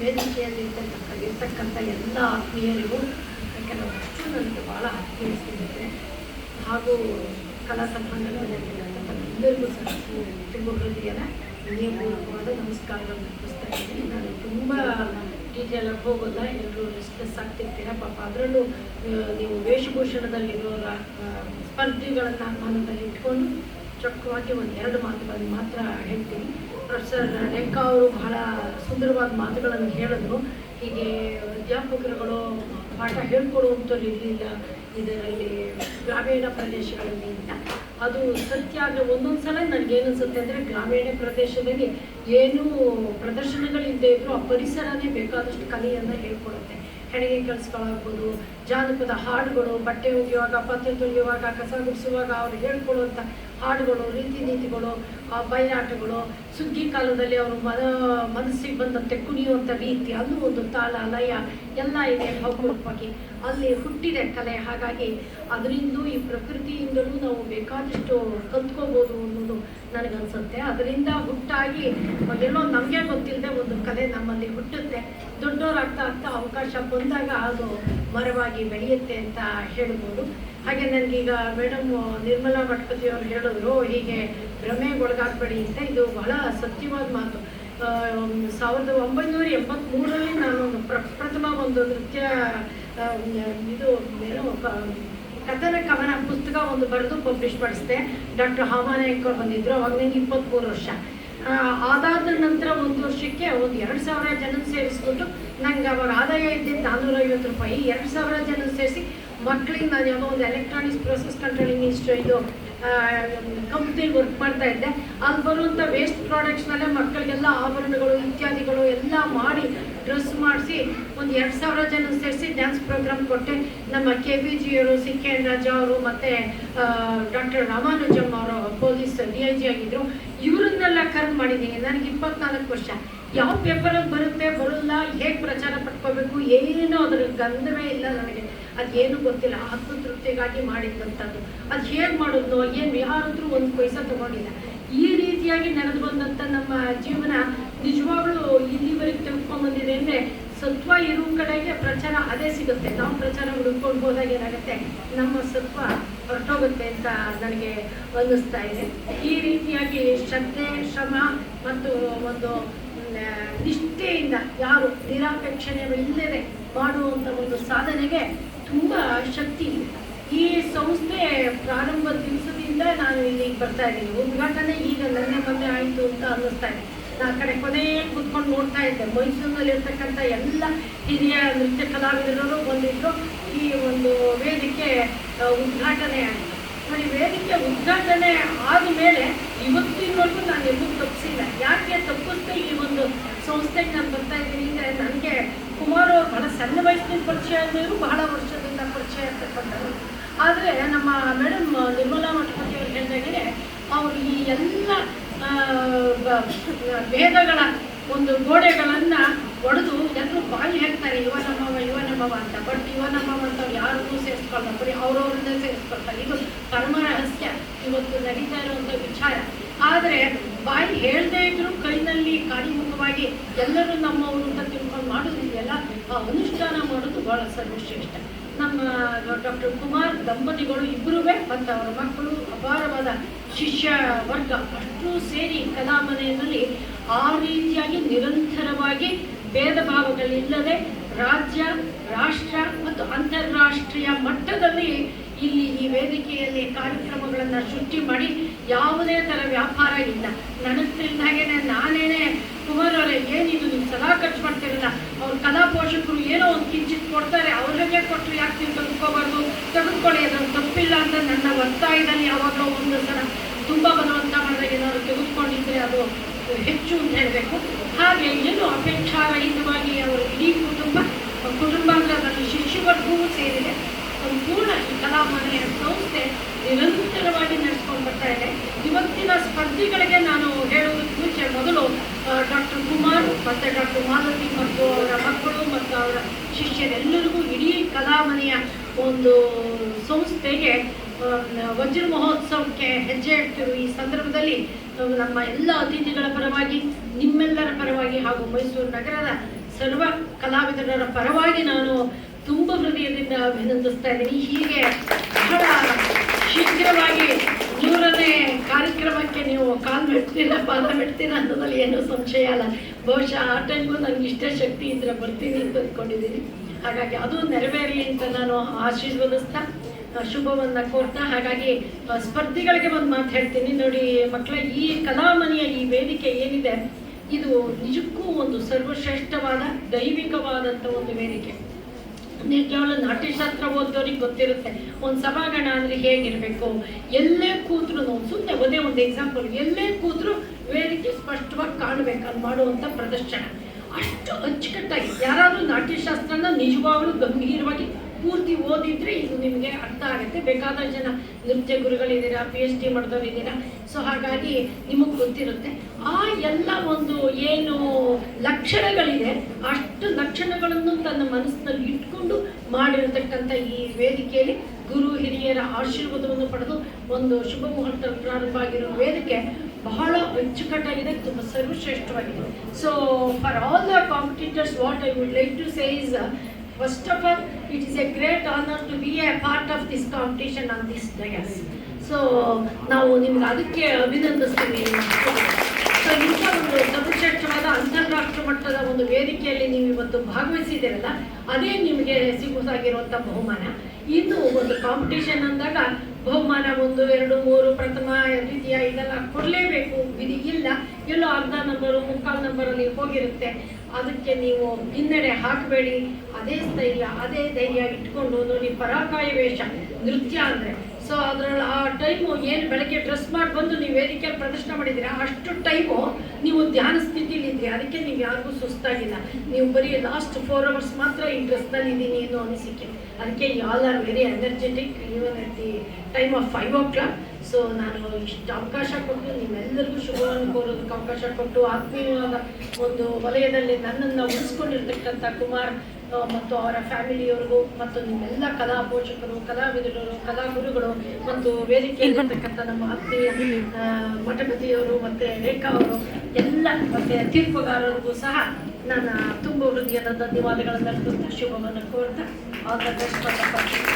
ವೇದಿಕೆಯಲ್ಲಿ ಇರ್ತಕ್ಕಂಥ ಎಲ್ಲ ಆತ್ಮೀಯರಿಗೂ, ಯಾಕೆಂದರೆ ಅಷ್ಟು ನನಗೆ ಭಾಳ ಆತ್ಮೀಯ ಸ್ನೇಹಿತರೆ ಹಾಗೂ ಕಲಾ ಸಂಬಂಧಗಳಿರ್ತಕ್ಕಂಥ ಎಲ್ಲರಿಗೂ ಸಹ ತುಂಬ ಹೃದಯದ ನಿಯಮವಾದ ನಮಸ್ಕಾರಗಳನ್ನು ಅರ್ಪಿಸ್ತಾ ಇದ್ದೀನಿ. ನಾನು ತುಂಬ ಡೀಟೇಲಾಗಿ ಹೋಗೋಲ್ಲ, ಎಲ್ಲರೂ ಡಿಸ್ಕಸ್ ಆಗ್ತಿರ್ತೀರ ಪಾಪ. ಅದರಲ್ಲೂ ನೀವು ವೇಷಭೂಷಣದಲ್ಲಿರೋರ ಸ್ಪರ್ಧಿಗಳನ್ನು ಮನದಲ್ಲಿ ಇಟ್ಕೊಂಡು ಚೊಕ್ಕವಾಗಿ ಒಂದೆರಡು ಮಾತುಗಳನ್ನು ಮಾತ್ರ ಹೇಳ್ತೀನಿ. ಪ್ರೊಫೆಸರ್ ರೇಖಾ ಅವರು ಬಹಳ ಸುಂದರವಾದ ಮಾತುಗಳನ್ನು ಹೇಳಿದ್ರು. ಹೀಗೆ ಅಧ್ಯಾಪಕರುಗಳು ಪಾಠ ಹೇಳ್ಕೊಡುವಂಥವ್ರು ಇರಲಿಲ್ಲ ಇದರಲ್ಲಿ ಗ್ರಾಮೀಣ ಪ್ರದೇಶಗಳಲ್ಲಿ ಅಂತ. ಅದು ಸತ್ಯ. ಆದರೆ ಒಂದೊಂದು ಸಲ ನನಗೇನು ಅನಿಸುತ್ತೆ ಅಂದರೆ, ಗ್ರಾಮೀಣ ಪ್ರದೇಶದಲ್ಲಿ ಏನೂ ಪ್ರದರ್ಶನಗಳಿಲ್ಲದೆ ಇದ್ದರೂ ಆ ಪರಿಸರನೇ ಬೇಕಾದಷ್ಟು ಕಲೆಯನ್ನು ಹೇಳ್ಕೊಡುತ್ತೆ. ಹೆಣಿಗೆ ಕೆಲಸಗಳಾಗ್ಬೋದು, ಜಾನಪದ ಹಾಡುಗಳು, ಬಟ್ಟೆ ಒಗೆಯುವಾಗ, ಪಾತ್ರೆ ತೊಳೆಯುವಾಗ, ಕಸ ಗುಡಿಸುವಾಗ ಅವ್ರು ಹೇಳ್ಕೊಡುವಂಥ ಹಾಡುಗಳು, ರೀತಿ ನೀತಿಗಳು, ಬಯಲಾಟಗಳು, ಸುಗ್ಗಿ ಕಾಲದಲ್ಲಿ ಅವರು ಮನಸ್ಸಿಗೆ ಬಂದಂತೆ ಕುಣಿಯುವಂಥ ರೀತಿ, ಅದು ಒಂದು ತಾಳ ಲಯ ಎಲ್ಲ ಇದೆ ಹಬ್ಬವಾಗಿ ಅಲ್ಲಿ ಹುಟ್ಟಿದೆ ಕಲೆ. ಹಾಗಾಗಿ ಅದರಿಂದ ಈ ಪ್ರಕೃತಿಯಿಂದಲೂ ನಾವು ಬೇಕಾದಷ್ಟು ಕಲ್ತ್ಕೋಬೋದು ಅನ್ನೋದು ನನಗನ್ಸುತ್ತೆ. ಅದರಿಂದ ಹುಟ್ಟಾಗಿ ಎಲ್ಲೋ ನಮಗೆ ಗೊತ್ತಿಲ್ಲದೆ ಒಂದು ಕಲೆ ನಮ್ಮಲ್ಲಿ ಹುಟ್ಟುತ್ತೆ. ದೊಡ್ಡವರಾಗ್ತಾ ಆಗ್ತಾ ಅವಕಾಶ ಬಂದಾಗ ಅದು ಮರವಾಗಿ ಬೆಳೆಯುತ್ತೆ ಅಂತ ಹೇಳ್ಬೋದು. ಹಾಗೆ ನನಗೀಗ ಮೇಡಮ್ ನಿರ್ಮಲಾ ಮಠಪತಿಯವರು ಹೇಳಿದ್ರು, ಹೀಗೆ ಭ್ರಮೆಗೊಳಗಾಗಬೇಡಿ ಅಂತ. ಇದು ಬಹಳ ಸತ್ಯವಾದ ಮಾತು. 1983ರಲ್ಲಿ ನಾನೊಂದು ಪ್ರಥಮ ಒಂದು ನೃತ್ಯ ಇದು ಏನೋ ಕಥನ ಕವನ ಪುಸ್ತಕ ಒಂದು ಬರೆದು ಪಬ್ಲಿಷ್ ಮಾಡಿಸಿದೆ. ಡಾಕ್ಟರ್ ಹಾಮಾನಾಯಕ್ ಅವರು ಬಂದಿದ್ರು. ಅವಾಗ ನನಗೆ 23 ವರ್ಷ. ಅದಾದ ನಂತರ ಒಂದು ವರ್ಷಕ್ಕೆ ಒಂದು 2000 ಜನ ಸೇರಿಸ್ಬಿಟ್ಟು, ನಂಗೆ ಅವಾಗ ಆದಾಯ ಇದ್ದಿದ್ದು 450 ರೂಪಾಯಿ. 2000 ಜನ ಸೇರಿಸಿ ಮಕ್ಕಳಿಗೆ ನಾನು ಯಾವುದೋ ಒಂದು ಎಲೆಕ್ಟ್ರಾನಿಕ್ಸ್ ಪ್ರೊಸೆಸ್ ಕಂಟ್ರೋಲಿಂಗ್ ಇದು ಕಂಪ್ನಿಲಿ ವರ್ಕ್ ಮಾಡ್ತಾ ಇದ್ದೆ. ಅಲ್ಲಿ ಬರುವಂಥ ವೇಸ್ಟ್ ಪ್ರಾಡಕ್ಟ್ಸ್ನಲ್ಲೇ ಮಕ್ಕಳಿಗೆಲ್ಲ ಆಭರಣಗಳು ಇತ್ಯಾದಿಗಳು ಎಲ್ಲ ಮಾಡಿ ಡ್ರೆಸ್ ಮಾಡಿಸಿ ಒಂದು 2000 ಜನ ಸೇರಿಸಿ ಡ್ಯಾನ್ಸ್ ಪ್ರೋಗ್ರಾಮ್ ಕೊಟ್ಟೆ. ನಮ್ಮ KBG ಅವರು, CK ರಾಜ ಅವರು ಮತ್ತು ಡಾಕ್ಟರ್ ರಾಮಾನುಜಮ್ ಅವರು ಪೊಲೀಸ್ DIG ಆಗಿದ್ದರು. ಇವರನ್ನೆಲ್ಲ ಕರೆದು ಮಾಡಿದ್ದೀನಿ. ನನಗೆ 24 ವರ್ಷ. ಯಾವ ಪೇಪರಲ್ಲಿ ಬರುತ್ತೆ ಬರೋಲ್ಲ, ಹೇಗೆ ಪ್ರಚಾರ ಪಡ್ಕೋಬೇಕು ಏನೋ ಅದ್ರ ಗಂಧವೇ ಇಲ್ಲ ನನಗೆ. ಅದೇನು ಗೊತ್ತಿಲ್ಲ. ಆತ್ಮತೃಪ್ತಿಗಾಗಿ ಮಾಡಿದ್ದಂಥದ್ದು. ಅದು ಹೇಗೆ ಮಾಡೋದು ಏನು ಯಾರಾದ್ರೂ ಒಂದು ಪೈಸಾ ತೊಗೊಂಡಿಲ್ಲ. ಈ ರೀತಿಯಾಗಿ ನಡೆದು ಬಂದಂಥ ನಮ್ಮ ಜೀವನ ನಿಜವಾಗ್ಲೂ ಇಲ್ಲಿವರೆಗೆ ತಿಳ್ಕೊಂಡ್ಬಂದಿದೆ ಅಂದರೆ, ಸತ್ವ ಇರೋ ಕಡೆಗೆ ಪ್ರಚಾರ ಅದೇ ಸಿಗುತ್ತೆ. ನಾವು ಪ್ರಚಾರ ಹುಡುಕೊಂಡು ಹೋದಾಗ ಏನಾಗುತ್ತೆ, ನಮ್ಮ ಸತ್ವ ಹೊರಟೋಗುತ್ತೆ ಅಂತ ನನಗೆ ಅನ್ನಿಸ್ತಾ ಇದೆ. ಈ ರೀತಿಯಾಗಿ ಶ್ರದ್ಧೆ, ಶ್ರಮ ಮತ್ತು ಒಂದು ನಿಷ್ಠೆಯಿಂದ ಯಾರು ನಿರಾಪೇಕ್ಷಣೆಗಳಿಲ್ಲದೆ ಮಾಡುವಂಥ ಒಂದು ಸಾಧನೆಗೆ ತುಂಬ ಶಕ್ತಿ ಇದೆ. ಈ ಸಂಸ್ಥೆ ಪ್ರಾರಂಭದ ದಿವಸದಿಂದ ನಾನು ಇಲ್ಲಿಗೆ ಬರ್ತಾ ಇದ್ದೀನಿ. ಉದ್ಘಾಟನೆ ಈಗ ಮೊನ್ನೆ ಆಯಿತು ಅಂತ ಅನ್ನಿಸ್ತಾ ಇದೆ. ಆ ಕಡೆ ಕೊನೆಗೆ ಕೂತ್ಕೊಂಡು ನೋಡ್ತಾ ಇದ್ದೆ. ಮೈಸೂರಿನಲ್ಲಿರ್ತಕ್ಕಂಥ ಎಲ್ಲ ಹಿರಿಯ ನೃತ್ಯ ಕಲಾವಿದರು ಬಂದಿದ್ರು. ಈ ಒಂದು ವೇದಿಕೆ ಉದ್ಘಾಟನೆ ಆಯಿತು. ನೋಡಿ, ವೇದಿಕೆ ಉದ್ಘಾಟನೆ ಆದಮೇಲೆ ಇವತ್ತಿನವರೆಗೂ ನಾನು ಎಲ್ಲೂ ತಪ್ಪಿಸಿಲ್ಲ. ಯಾಕೆ ತಪ್ಪಿಸ್ದೆ ಈ ಒಂದು ಸಂಸ್ಥೆಗೆ ನಾನು ಬರ್ತಾ ಇದ್ದೀನಿ ಅಂದರೆ, ನನಗೆ ಕುಮಾರ್ ಅವರು ಬಹಳ ಸಣ್ಣ ವಯಸ್ಸಿನ ಪರಿಚಯ ಆದವರು, ಬಹಳ ವರ್ಷದಿಂದ ಪರಿಚಯ ಇರ್ತಕ್ಕಂಥವ್ರು. ಆದರೆ ನಮ್ಮ ಮೇಡಮ್ ನಿರ್ಮಲಾ ಮಠಪತಿ ಅವರು ಹೇಳಿದಾಗೆ, ಅವರು ಈ ಎಲ್ಲ ಭೇದಗಳ ಒಂದು ಗೋಡೆಗಳನ್ನು ಒಡೆದು ಎಲ್ಲರೂ ಬಾಯಿ ಹೇಳ್ತಾರೆ ಇವ ನಮ್ಮವ ಅಂತ. ಬಟ್ ಇವ ನಮ್ಮವ ಅಂತವ್ರು ಯಾರಿಗೂ ಸೇರಿಸ್ಕೊಳ್ತಾರೆ, ಬರೀ ಅವ್ರವ್ರನ್ನೇ ಸೇರಿಸ್ಕೊಳ್ತಾರೆ. ಇದು ಪರಮ ರಹಸ್ಯ ಇವತ್ತು ನಡೀತಾ ಇರುವಂಥ ವಿಚಾರ. ಆದರೆ ಬಾಯಿ ಹೇಳದೇ ಇದ್ರು ಕೈನಲ್ಲಿ ಕಾರ್ಯಮುಖವಾಗಿ ಎಲ್ಲರೂ ನಮ್ಮವರು ಅಂತ ತಿಳ್ಕೊಂಡು ಮಾಡೋದಿದೆಯಲ್ಲ, ಆ ಅನುಷ್ಠಾನ ಮಾಡೋದು ಭಾಳ ಸರ್ವಶ್ರೇಷ್ಠ. ನಮ್ಮ ಡಾಕ್ಟರ್ ಕುಮಾರ್ ದಂಪತಿಗಳು ಇಬ್ಬರೂ ಮತ್ತು ಅವರ ಮಕ್ಕಳು ಅಪಾರವಾದ ಶಿಷ್ಯ ವರ್ಗ ಅಷ್ಟು ಸೇರಿ ಕಲಾಮನೆಯಲ್ಲಿ ಆ ರೀತಿಯಾಗಿ ನಿರಂತರವಾಗಿ ಭೇದ ಭಾವಗಳಿಲ್ಲದೆ ರಾಜ್ಯ, ರಾಷ್ಟ್ರ ಮತ್ತು ಅಂತಾರಾಷ್ಟ್ರೀಯ ಮಟ್ಟದಲ್ಲಿ ಇಲ್ಲಿ ಈ ವೇದಿಕೆಯಲ್ಲಿ ಕಾರ್ಯಕ್ರಮಗಳನ್ನು ಸೃಷ್ಟಿ ಮಾಡಿ ಯಾವುದೇ ಥರ ವ್ಯಾಪಾರ ಇಲ್ಲ. ನನಗೆ ತಿಳಿದಾಗೆ ನಾನೇನೆ ಕುಮಾರ್ ಅವರೇ, ಏನಿದು ನೀವು ಸದಾ ಖರ್ಚು ಮಾಡ್ತಿರಲ್ಲ, ಅವ್ರ ಕಲಾ ಪೋಷಕರು ಏನೋ ಒಂದು ಕಿಂಚಿತ್ ಕೊಡ್ತಾರೆ, ಅವ್ರಿಗೆ ಕೊಟ್ಟರು ಯಾಕೆ ನೀವು ತೆಗೆದುಕೋಬಾರ್ದು, ತೆಗೆದುಕೊಳ್ಳಿ, ಅದ್ರ ತಪ್ಪಿಲ್ಲ ಅಂತ ನನ್ನ ಒತ್ತಾಯದಲ್ಲಿ ಯಾವಾಗಲೂ ಒಂದು ಸಲ ತುಂಬ ಬಲವಂತ ಮಾಡಿದಾಗ ಏನಾದ್ರು ತೆಗೆದುಕೊಂಡಿದ್ರೆ ಅದು ಹೆಚ್ಚು ಅಂತ ಹೇಳಬೇಕು. ಹಾಗೆ ಏನು ಅಪೇಕ್ಷಾರಹಿತವಾಗಿ ಅವರ ಇಡೀ ಕುಟುಂಬ ಅದರಲ್ಲಿ ಶಿಷ್ಯವರ್ಗವೂ ಸೇರಿದೆ. ಸಂಪೂರ್ಣ ಈ ಕಲಾಮನೆಯ ಸಂಸ್ಥೆ ನಿರಂತರವಾಗಿ ನಡೆಸ್ಕೊಂಡು ಬರ್ತಾ ಇದೆ. ಇವತ್ತಿನ ಸ್ಪರ್ಧಿಗಳಿಗೆ ನಾನು ಹೇಳೋದಕ್ಕೆ ಮುಂಚೆ ಮೊದಲು ಡಾಕ್ಟರ್ ಕುಮಾರ್ ಮತ್ತು ಡಾಕ್ಟರ್ ಮಾಲತಿ ಮತ್ತು ಅವರ ಮಕ್ಕಳು ಮತ್ತು ಅವರ ಶಿಷ್ಯರೆಲ್ಲರಿಗೂ ಇಡೀ ಕಲಾಮನೆಯ ಒಂದು ಸಂಸ್ಥೆಗೆ ವಜ್ರ ಮಹೋತ್ಸವಕ್ಕೆ ಹೆಜ್ಜೆ ಇಡ್ತಿರುವ ಈ ಸಂದರ್ಭದಲ್ಲಿ ನಮ್ಮ ಎಲ್ಲ ಅತಿಥಿಗಳ ಪರವಾಗಿ, ನಿಮ್ಮೆಲ್ಲರ ಪರವಾಗಿ ಹಾಗೂ ಮೈಸೂರು ನಗರದ ಸರ್ವ ಕಲಾವಿದರ ಪರವಾಗಿ ನಾನು ತುಂಬ ಹೃದಯದಿಂದ ಅಭಿನಂದಿಸ್ತಾ ಇದ್ದೀನಿ. ಹೀಗೆ ಬಹಳ ಶೀಘ್ರವಾಗಿ 100ನೇ ಕಾರ್ಯಕ್ರಮಕ್ಕೆ ನೀವು ಕಾಲು ಬಿಡ್ತೀರಾ ಪಾದ ಬಿಡ್ತೀರಾ ಅನ್ನೋದ್ರಲ್ಲಿ ಏನೂ ಸಂಶಯ ಅಲ್ಲ. ಬಹುಶಃ ಆ ಟೈಮ್ಗೂ ನನಗೆ ಇಷ್ಟೇ ಶಕ್ತಿ ಇದ್ರೆ ಬರ್ತೀನಿ ಅಂತ ಅಂದ್ಕೊಂಡಿದ್ದೀನಿ. ಹಾಗಾಗಿ ಅದು ನೆರವೇರಲಿ ಅಂತ ನಾನು ಆಶೀರ್ವದಿಸ್ತಾ ಶುಭವನ್ನು ಕೋರ್ತಾ, ಹಾಗಾಗಿ ಸ್ಪರ್ಧಿಗಳಿಗೆ ಒಂದು ಮಾತು ಹೇಳ್ತೀನಿ ನೋಡಿ ಮಕ್ಕಳ, ಈ ಕಲಾಮನಿಯ ಈ ವೇದಿಕೆ ಏನಿದೆ ಇದು ನಿಜಕ್ಕೂ ಒಂದು ಸರ್ವಶ್ರೇಷ್ಠವಾದ ದೈವಿಕವಾದಂಥ ಒಂದು ವೇದಿಕೆ. ನೀವು ಕೇವಲ ನಾಟ್ಯಶಾಸ್ತ್ರ ಓದೋರಿಗೆ ಗೊತ್ತಿರುತ್ತೆ ಒಂದು ಸಭಾಗಣ ಅಂದರೆ ಹೇಗಿರಬೇಕು. ಎಲ್ಲೇ ಕೂತ್ರು ಸುಮ್ಮನೆ ಒಂದೇ ಒಂದು ಎಕ್ಸಾಂಪಲ್, ಎಲ್ಲೇ ಕೂತ್ರು ವೇದಿಕೆ ಸ್ಪಷ್ಟವಾಗಿ ಕಾಣಬೇಕು ಅದು ಮಾಡುವಂಥ ಪ್ರದರ್ಶನ. ಅಷ್ಟು ಅಚ್ಚುಕಟ್ಟಾಗಿ ಯಾರಾದರೂ ನಾಟ್ಯಶಾಸ್ತ್ರನ ನಿಜವಾಗ್ಲೂ ಗಂಭೀರವಾಗಿ ಪೂರ್ತಿ ಓದಿದ್ರೆ ಇದು ನಿಮಗೆ ಅರ್ಥ ಆಗುತ್ತೆ. ಬೇಕಾದ ಜನ ನೃತ್ಯ ಗುರುಗಳಿದ್ದೀರಾ, PhD ಮಾಡಿದವರು ಇದ್ದೀರಾ. ಸೊ ಹಾಗಾಗಿ ನಿಮಗೆ ಗೊತ್ತಿರುತ್ತೆ ಆ ಎಲ್ಲ ಒಂದು ಏನು ಲಕ್ಷಣಗಳಿದೆ ಅಷ್ಟು ಲಕ್ಷಣಗಳನ್ನು ತನ್ನ ಮನಸ್ಸಿನಲ್ಲಿ ಇಟ್ಕೊಂಡು ಮಾಡಿರತಕ್ಕಂಥ ಈ ವೇದಿಕೆಯಲ್ಲಿ ಗುರು ಹಿರಿಯರ ಆಶೀರ್ವಾದವನ್ನು ಪಡೆದು ಒಂದು ಶುಭ ಮುಹೂರ್ತ ಪ್ರಾರಂಭ ಆಗಿರೋ ವೇದಿಕೆ ಬಹಳ ಅಚ್ಚುಕಟ್ಟಾಗಿದೆ, ತುಂಬ ಸರ್ವಶ್ರೇಷ್ಠವಾಗಿದೆ. So for all the competitors what I would like to say is, first of all, it is a great honor to be a part of this competition on this dais. So ನಾವು ನಿಮ್ಗೆ ಅದಕ್ಕೆ ಅಭಿನಂದಿಸ್ತೀವಿ. So ಇಂಥ ಒಂದು ಸರ್ವಶ್ರೇಷ್ಠವಾದ ಅಂತಾರಾಷ್ಟ್ರ ಮಟ್ಟದ ಒಂದು ವೇದಿಕೆಯಲ್ಲಿ ನೀವು ಇವತ್ತು ಭಾಗವಹಿಸಿದ್ದೀರಲ್ಲ, ಅದೇ ನಿಮಗೆ ಸಿಗುವುದಾಗಿರುವಂಥ ಬಹುಮಾನ. ಇನ್ನು ಒಂದು ಕಾಂಪಿಟೇಷನ್ ಅಂದಾಗ ಬಹುಮಾನ 1, 2, 3 ಪ್ರಥಮ ದ್ವಿತೀಯ ಇದೆಲ್ಲ ಕೊಡಲೇಬೇಕು, ವಿಧಿ ಇಲ್ಲ. ಎಲ್ಲೋ ಅರ್ಧ ನಂಬರು ಮುಕ್ಕಾಲು ನಂಬರಲ್ಲಿ ಹೋಗಿರುತ್ತೆ. ಅದಕ್ಕೆ ನೀವು ಹಿನ್ನಡೆ ಹಾಕಬೇಡಿ. ಅದೇ ಸ್ಥೈರ್ಯ ಅದೇ ಧೈರ್ಯ ಇಟ್ಕೊಂಡು ನೋಡಿ, ಪರಾಕಾಯ ವೇಷ ನೃತ್ಯ ಅಂದರೆ ಸೊ ಅದರಲ್ಲಿ ಆ ಟೈಮು ಏನು ಬೆಳಗ್ಗೆ ಡ್ರೆಸ್ ಮಾಡಿ ಬಂದು ನೀವು ವೇದಿಕೆಯಲ್ಲಿ ಪ್ರದರ್ಶನ ಮಾಡಿದ್ದೀರಾ ಅಷ್ಟು ಟೈಮು ನೀವು ಧ್ಯಾನ ಸ್ಥಿತಿಲಿದ್ರಿ. ಅದಕ್ಕೆ ನೀವು ಯಾರಿಗೂ ಸುಸ್ತಾಗಿಲ್ಲ. ನೀವು ಬರೀ ಲಾಸ್ಟ್ 4 hours ಮಾತ್ರ ಈ ಡ್ರೆಸ್ನಲ್ಲಿ ಇದ್ದೀನಿ ಅನ್ನೋ ಅನಿಸಿಕೆ. ಅದಕ್ಕೆ all are very energetic even at the time of 5 o'clock. So ನಾನು ಇಷ್ಟು ಅವಕಾಶ ಕೊಟ್ಟು ನಿಮ್ಮೆಲ್ಲರಿಗೂ ಶುಭವನ್ನು ಕೋರೋದಕ್ಕೆ ಅವಕಾಶ ಕೊಟ್ಟು ಆತ್ಮೀಯವಾದ ಒಂದು ವಲಯದಲ್ಲಿ ನನ್ನನ್ನು ಉಳಿಸ್ಕೊಂಡಿರ್ತಕ್ಕಂಥ ಕುಮಾರ್ ಮತ್ತು ಅವರ ಫ್ಯಾಮಿಲಿಯವರಿಗೂ ಮತ್ತು ನಿಮ್ಮೆಲ್ಲ ಕಲಾ ಪೋಷಕರು, ಕಲಾವಿದರು, ಕಲಾಗುರುಗಳು ಮತ್ತು ವೇದಿಕೆಯಲ್ಲಿರ್ತಕ್ಕಂಥ ನಮ್ಮ ಆತ್ಮೀಯ ಮಠಪತಿಯವರು ಮತ್ತು ರೇಖಾ ಅವರು ಎಲ್ಲ ಮತ್ತು ತೀರ್ಪುಗಾರರಿಗೂ ಸಹ ನನ್ನ ತುಂಬ ಹೃದಯದ ಧನ್ಯವಾದಗಳನ್ನು ಅರ್ಪಿಸ್ತಾ ಶುಭವನ್ನು ಕೋರ್ತಾ ಆಲ್ ದ ಬೆಸ್ಟ್.